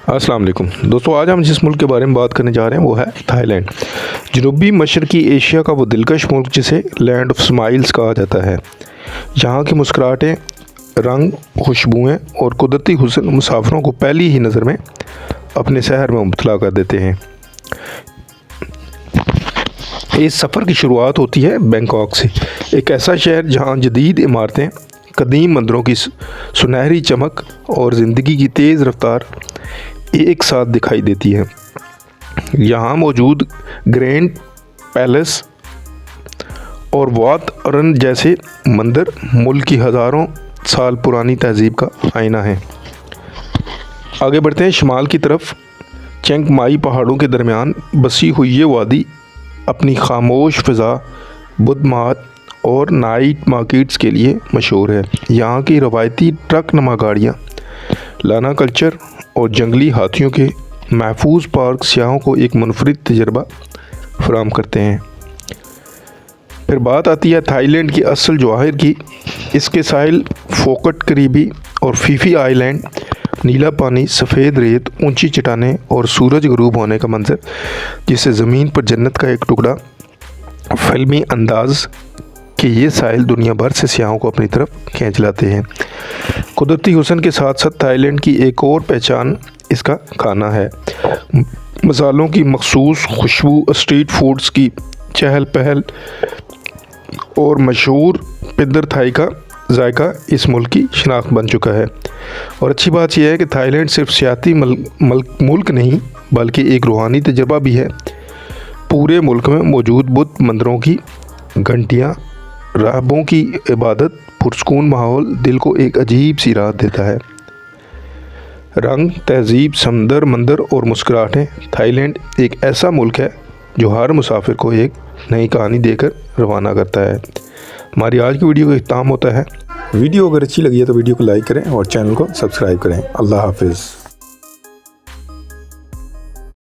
अस्सलाम वालेकुम दोस्तों, आज हम जिस मुल्क के बारे में बात करने जा रहे हैं वो है थाईलैंड। जनूबी मशरकी एशिया का वो दिलकश मुल्क जिसे लैंड ऑफ स्माइल्स कहा जाता है। यहाँ की मुस्कुराहटें, रंग, खुशबुएँ और कुदरती हुस्न मुसाफिरों को पहली ही नज़र में अपने शहर में मुबतला कर देते हैं। इस सफ़र की शुरुआत होती है बैंकॉक से, एक ऐसा शहर जहाँ जदीद इमारतें, कदीम मंदिरों की सुनहरी चमक और ज़िंदगी की तेज़ रफ्तार एक साथ दिखाई देती है। यहाँ मौजूद ग्रैंड पैलेस और वाट अरन जैसे मंदिर मुल्क की हज़ारों साल पुरानी तहजीब का आईना है। आगे बढ़ते हैं शिमाल की तरफ। चिंग माई पहाड़ों के दरमियान बसी हुई ये वादी अपनी खामोश फ़िज़ा, बुद्ध मार्ट और नाइट मार्केट्स के लिए मशहूर है। यहाँ की रवायती ट्रक नुमा गाड़ियाँ, लाना कल्चर और जंगली हाथियों के महफूज पार्क सियाहों को एक मुनफरिद तजर्बा फराहम करते हैं। फिर बात आती है थाईलैंड की असल जवाहिर की। इसके साहिल फोकट करीबी और फीफी आइलैंड, नीला पानी, सफ़ेद रेत, ऊंची चट्टानें और सूरज गरूब होने का मंजर, जिसे ज़मीन पर जन्नत का एक टुकड़ा फिल्मी अंदाज कि ये साहिल दुनिया भर से सियाहों को अपनी तरफ खींच लाते हैं। कुदरती हुस्न के साथ साथ थाईलैंड की एक और पहचान इसका खाना है। मसालों की मखसूस खुशबू, स्ट्रीट फूड्स की चहल पहल और मशहूर पिद्दर थाई का जायका इस मुल्क की शनाख्त बन चुका है। और अच्छी बात यह है कि थाईलैंड सिर्फ सियाती मुल्क नहीं बल्कि एक रूहानी तजर्बा भी है। पूरे मुल्क में मौजूद बुद्ध मंदिरों की घंटियाँ, राहबों की इबादत, पुरस्कून माहौल दिल को एक अजीब सी राहत देता है। रंग, तहजीब, समंदर, मंदिर और मुस्कुराहटें, थाईलैंड एक ऐसा मुल्क है जो हर मुसाफिर को एक नई कहानी देकर रवाना करता है। हमारी आज की वीडियो का इख्तिताम होता है। वीडियो अगर अच्छी लगी है तो वीडियो को लाइक करें और चैनल को सब्सक्राइब करें। अल्लाह हाफिज़।